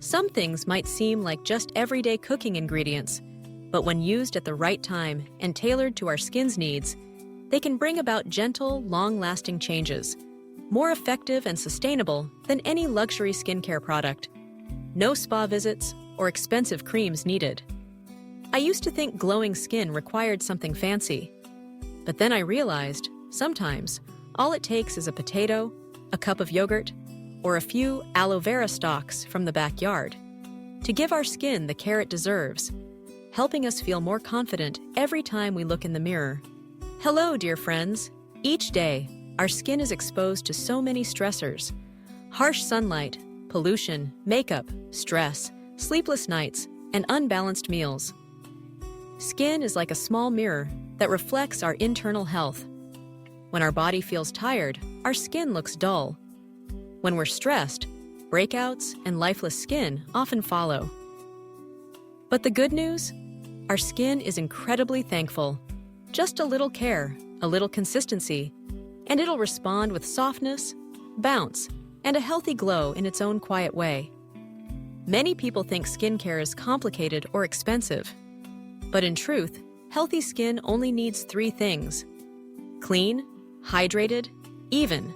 Some things might seem like just everyday cooking ingredients, but when used at the right time and tailored to our skin's needs, they can bring about gentle, long-lasting changes, more effective and sustainable than any luxury skincare product. No spa visits or expensive creams needed. I used to think glowing skin required something fancy, but then I realized sometimes all it takes is a potato, a cup of yogurt, or a few aloe vera stalks from the backyard to give our skin the care it deserves, helping us feel more confident every time we look in the mirror. Hello, dear friends. Each day, our skin is exposed to so many stressors: harsh sunlight, pollution, makeup, stress, sleepless nights, and unbalanced meals. Skin is like a small mirror that reflects our internal health. When our body feels tired, our skin looks dull. When we're stressed, breakouts and lifeless skin often follow. But the good news? Our skin is incredibly thankful. Just a little care, a little consistency, and it'll respond with softness, bounce, and a healthy glow in its own quiet way. Many people think skincare is complicated or expensive. But in truth, healthy skin only needs 3 things: clean, hydrated, even.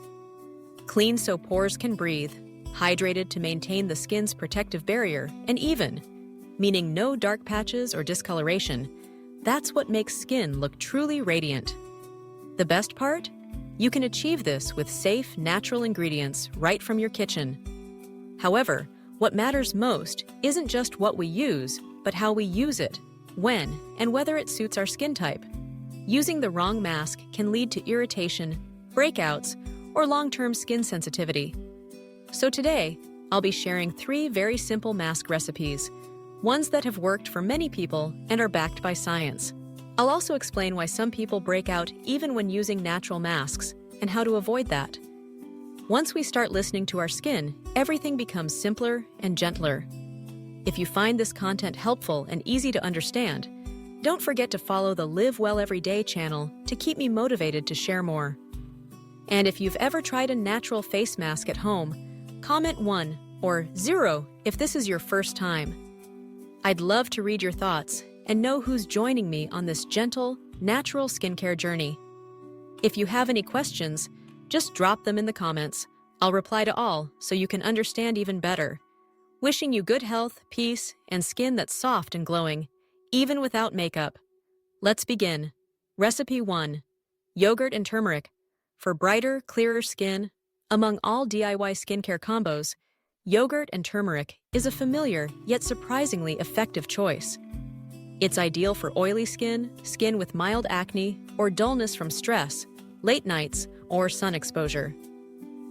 Clean so pores can breathe, hydrated to maintain the skin's protective barrier, and even, meaning no dark patches or discoloration. That's what makes skin look truly radiant. The best part? You can achieve this with safe, natural ingredients right from your kitchen. However, what matters most isn't just what we use, but how we use it, when, and whether it suits our skin type. Using the wrong mask can lead to irritation, breakouts, or long-term skin sensitivity. So today, I'll be sharing 3 very simple mask recipes, ones that have worked for many people and are backed by science. I'll also explain why some people break out even when using natural masks and how to avoid that. Once we start listening to our skin, everything becomes simpler and gentler. If you find this content helpful and easy to understand, don't forget to follow the Live Well Everyday channel to keep me motivated to share more. And if you've ever tried a natural face mask at home, comment 1 or 0 if this is your first time. I'd love to read your thoughts and know who's joining me on this gentle, natural skincare journey. If you have any questions, just drop them in the comments. I'll reply to all so you can understand even better. Wishing you good health, peace, and skin that's soft and glowing, even without makeup. Let's begin. Recipe 1: Yogurt and turmeric. For brighter, clearer skin, among all DIY skincare combos, yogurt and turmeric is a familiar yet surprisingly effective choice. It's ideal for oily skin, skin with mild acne, or dullness from stress, late nights, or sun exposure.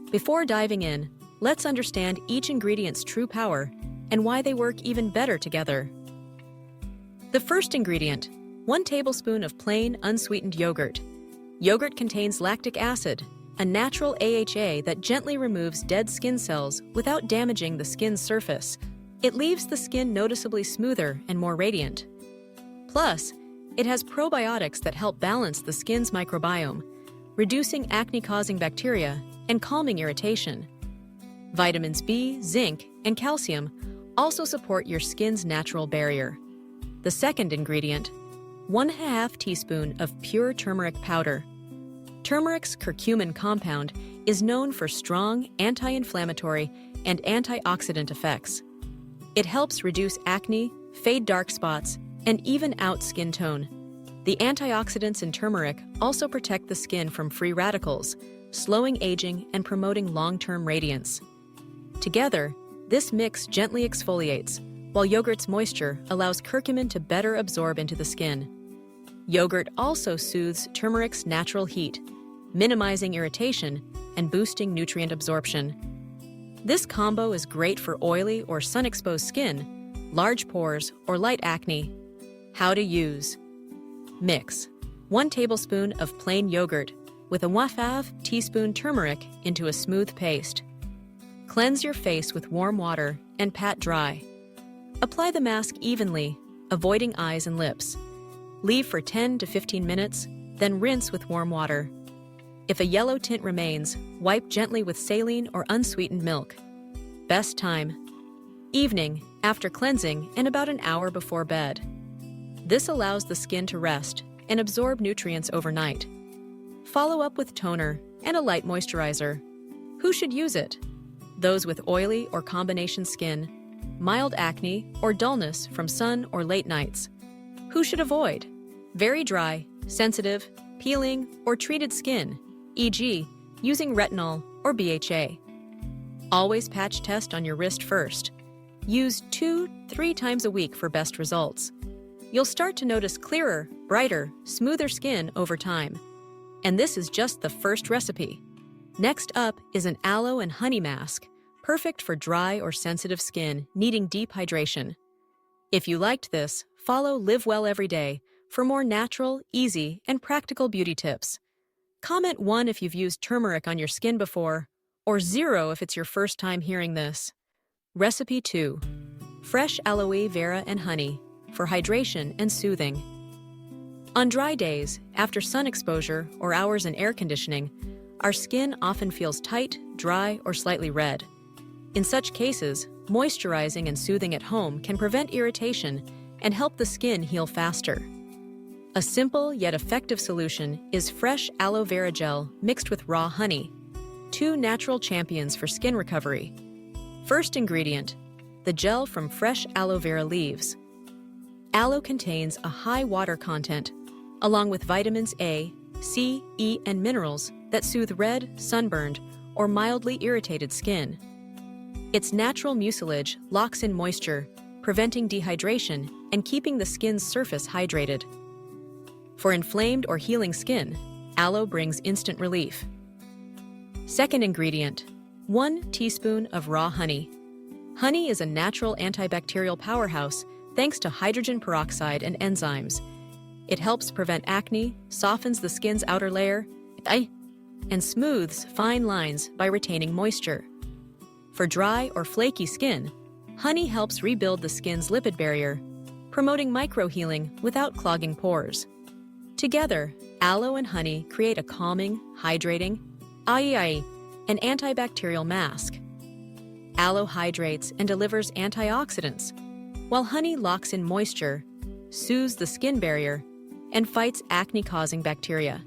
Before diving in, let's understand each ingredient's true power and why they work even better together. The first ingredient: 1 tablespoon of plain, unsweetened yogurt. Yogurt contains lactic acid, a natural AHA that gently removes dead skin cells without damaging the skin's surface. It leaves the skin noticeably smoother and more radiant. Plus, it has probiotics that help balance the skin's microbiome, reducing acne-causing bacteria and calming irritation. Vitamins B, zinc, and calcium also support your skin's natural barrier. The second ingredient: 1/2 teaspoon of pure turmeric powder. Turmeric's curcumin compound is known for strong anti-inflammatory and antioxidant effects. It helps reduce acne, fade dark spots, and even out skin tone. The antioxidants in turmeric also protect the skin from free radicals, slowing aging and promoting long-term radiance. Together, this mix gently exfoliates, while yogurt's moisture allows curcumin to better absorb into the skin. Yogurt also soothes turmeric's natural heat, minimizing irritation and boosting nutrient absorption. This combo is great for oily or sun-exposed skin, large pores, or light acne. How to use: mix 1 tablespoon of plain yogurt with a 1/2 teaspoon turmeric into a smooth paste. Cleanse your face with warm water and pat dry. Apply the mask evenly, avoiding eyes and lips. Leave for 10 to 15 minutes, then rinse with warm water. If a yellow tint remains, wipe gently with saline or unsweetened milk. Best time: evening, after cleansing, and about an hour before bed. This allows the skin to rest and absorb nutrients overnight. Follow up with toner and a light moisturizer. Who should use it? Those with oily or combination skin, mild acne, or dullness from sun or late nights. Who should avoid? Very dry, sensitive, peeling, or treated skin, e.g., using retinol or BHA. Always patch test on your wrist first. Use 2-3 times a week for best results. You'll start to notice clearer, brighter, smoother skin over time. And this is just the first recipe. Next up is an aloe and honey mask, perfect for dry or sensitive skin needing deep hydration. If you liked this, follow Live Well Every Day for more natural, easy, and practical beauty tips. Comment 1 if you've used turmeric on your skin before, or 0 if it's your first time hearing this. Recipe 2. Fresh aloe vera and honey for hydration and soothing. On dry days, after sun exposure or hours in air conditioning, our skin often feels tight, dry, or slightly red. In such cases, moisturizing and soothing at home can prevent irritation and help the skin heal faster. A simple yet effective solution is fresh aloe vera gel mixed with raw honey, 2 natural champions for skin recovery. First ingredient, the gel from fresh aloe vera leaves. Aloe contains a high water content, along with vitamins A, C, E, and minerals that soothe red, sunburned, or mildly irritated skin. Its natural mucilage locks in moisture, preventing dehydration and keeping the skin's surface hydrated. For inflamed or healing skin, aloe brings instant relief. Second ingredient, 1 teaspoon of raw honey. Honey is a natural antibacterial powerhouse thanks to hydrogen peroxide and enzymes. It helps prevent acne, softens the skin's outer layer, and smooths fine lines by retaining moisture. For dry or flaky skin, honey helps rebuild the skin's lipid barrier, promoting microhealing without clogging pores. Together, aloe and honey create a calming, hydrating, an antibacterial mask. Aloe hydrates and delivers antioxidants, while honey locks in moisture, soothes the skin barrier, and fights acne-causing bacteria.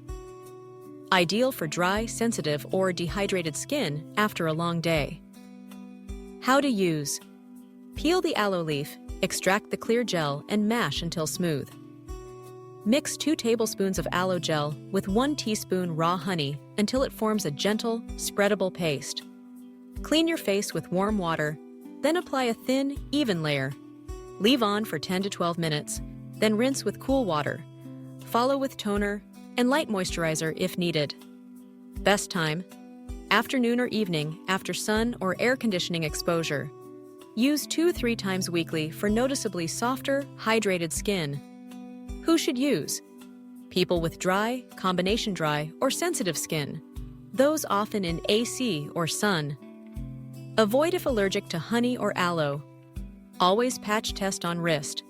Ideal for dry, sensitive, or dehydrated skin after a long day. How to use. Peel the aloe leaf, extract the clear gel, and mash until smooth. Mix 2 tablespoons of aloe gel with 1 teaspoon raw honey until it forms a gentle, spreadable paste. Clean your face with warm water, then apply a thin, even layer. Leave on for 10 to 12 minutes, then rinse with cool water. Follow with toner and light moisturizer if needed. Best time, afternoon or evening after sun or air conditioning exposure. Use 2-3 times weekly for noticeably softer, hydrated skin. Who should use? People with dry, combination dry, or sensitive skin. Those often in AC or sun. Avoid if allergic to honey or aloe. Always patch test on wrist.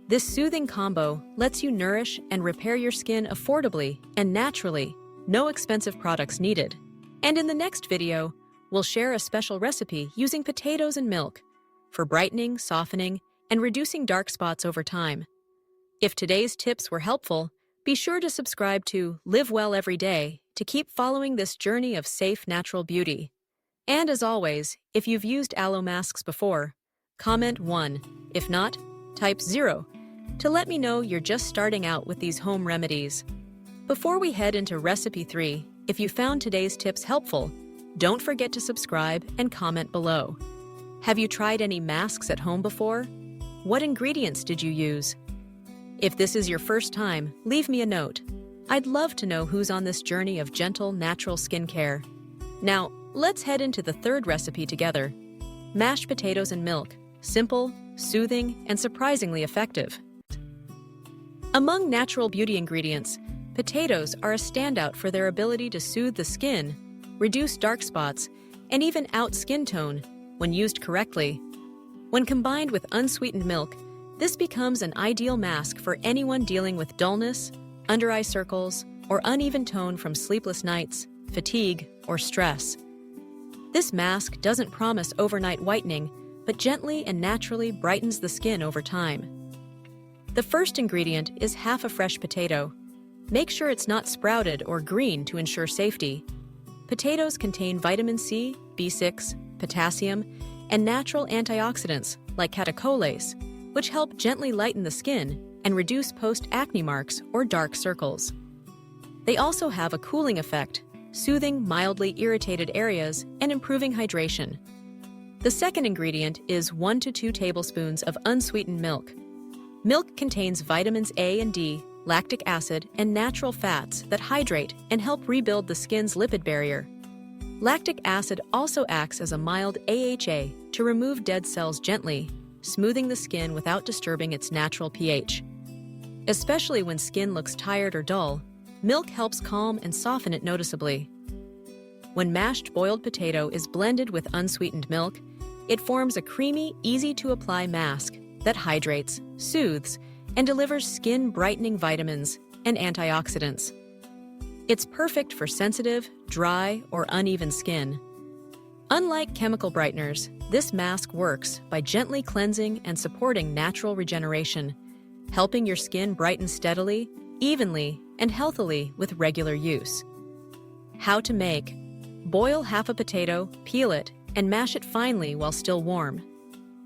This soothing combo lets you nourish and repair your skin affordably and naturally, no expensive products needed. And in the next video, we'll share a special recipe using potatoes and milk for brightening, softening, and reducing dark spots over time. If today's tips were helpful, be sure to subscribe to Live Well Every Day to keep following this journey of safe, natural beauty. And as always, if you've used aloe masks before, comment 1. If not, type 0 to let me know you're just starting out with these home remedies. Before we head into recipe 3, if you found today's tips helpful, don't forget to subscribe and comment below. Have you tried any masks at home before? What ingredients did you use? If this is your first time, leave me a note. I'd love to know who's on this journey of gentle, natural skincare. Now, let's head into the third recipe together. Mashed potatoes and milk. Simple, soothing, and surprisingly effective. Among natural beauty ingredients, potatoes are a standout for their ability to soothe the skin, reduce dark spots, and even out skin tone when used correctly. When combined with unsweetened milk, this becomes an ideal mask for anyone dealing with dullness, under-eye circles, or uneven tone from sleepless nights, fatigue, or stress. This mask doesn't promise overnight whitening, but gently and naturally brightens the skin over time. The first ingredient is half a fresh potato. Make sure it's not sprouted or green to ensure safety. Potatoes contain vitamin C, B6, potassium, and natural antioxidants like catecholates, which help gently lighten the skin and reduce post-acne marks or dark circles. They also have a cooling effect, soothing mildly irritated areas and improving hydration. The second ingredient is 1 to 2 tablespoons of unsweetened milk. Milk contains vitamins A and D, lactic acid, and natural fats that hydrate and help rebuild the skin's lipid barrier. Lactic acid also acts as a mild AHA to remove dead cells gently, smoothing the skin without disturbing its natural pH. Especially when skin looks tired or dull, milk helps calm and soften it noticeably. When mashed boiled potato is blended with unsweetened milk, it forms a creamy, easy-to-apply mask that hydrates, soothes, and delivers skin-brightening vitamins and antioxidants. It's perfect for sensitive, dry, or uneven skin. Unlike chemical brighteners, this mask works by gently cleansing and supporting natural regeneration, helping your skin brighten steadily, evenly, and healthily with regular use. How to make: boil half a potato, peel it, and mash it finely while still warm.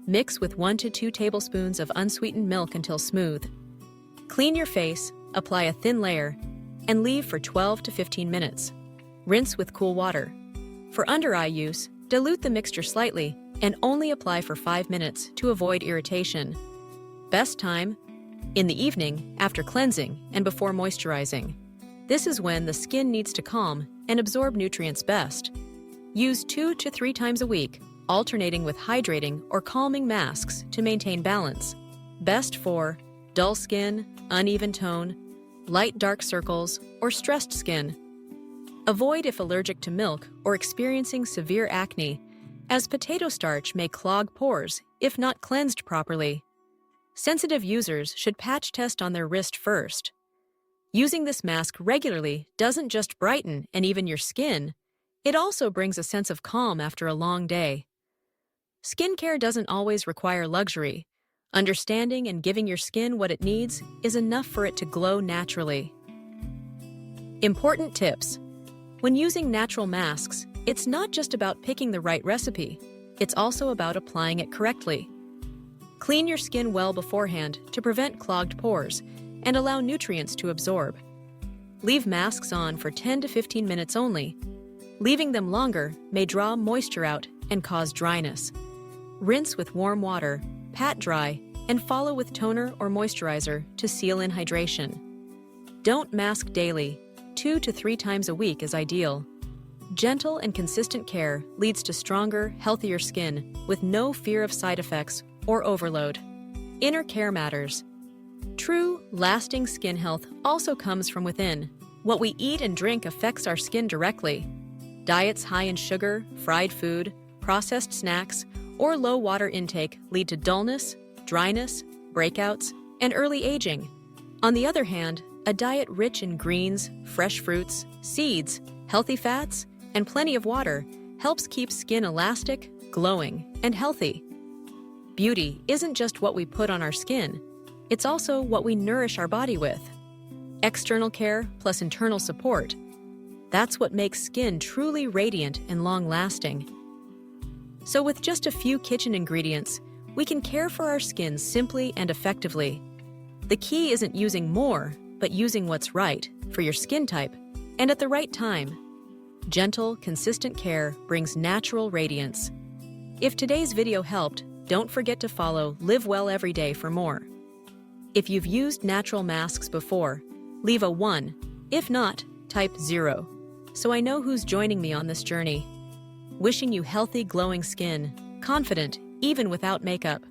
Mix with 1 to 2 tablespoons of unsweetened milk until smooth. Clean your face, apply a thin layer, and leave for 12 to 15 minutes. Rinse with cool water. For under-eye use, dilute the mixture slightly and only apply for 5 minutes to avoid irritation. Best time: in the evening, after cleansing, and before moisturizing. This is when the skin needs to calm and absorb nutrients best. Use 2 to 3 times a week, alternating with hydrating or calming masks to maintain balance. Best for dull skin, uneven tone, light dark circles, or stressed skin. Avoid if allergic to milk or experiencing severe acne, as potato starch may clog pores if not cleansed properly. Sensitive users should patch test on their wrist first. Using this mask regularly doesn't just brighten and even your skin, it also brings a sense of calm after a long day. Skincare doesn't always require luxury. Understanding and giving your skin what it needs is enough for it to glow naturally. Important tips: when using natural masks, it's not just about picking the right recipe, it's also about applying it correctly. Clean your skin well beforehand to prevent clogged pores and allow nutrients to absorb. Leave masks on for 10 to 15 minutes only. Leaving them longer may draw moisture out and cause dryness. Rinse with warm water, pat dry, and follow with toner or moisturizer to seal in hydration. Don't mask daily. 2 to 3 times a week is ideal. Gentle and consistent care leads to stronger, healthier skin with no fear of side effects or overload. Inner care matters. True, lasting skin health also comes from within. What we eat and drink affects our skin directly. Diets high in sugar, fried food, processed snacks, or low water intake lead to dullness, dryness, breakouts, and early aging. On the other hand, a diet rich in greens, fresh fruits, seeds, healthy fats, and plenty of water helps keep skin elastic, glowing, and healthy. Beauty isn't just what we put on our skin, it's also what we nourish our body with. External care plus internal support. That's what makes skin truly radiant and long-lasting. So with just a few kitchen ingredients, we can care for our skin simply and effectively. The key isn't using more, but using what's right for your skin type and at the right time. Gentle, consistent care brings natural radiance. If today's video helped, don't forget to follow Live Well Every Day for more. If you've used natural masks before, leave a 1. If not, type 0, so I know who's joining me on this journey. Wishing you healthy, glowing skin, confident even without makeup.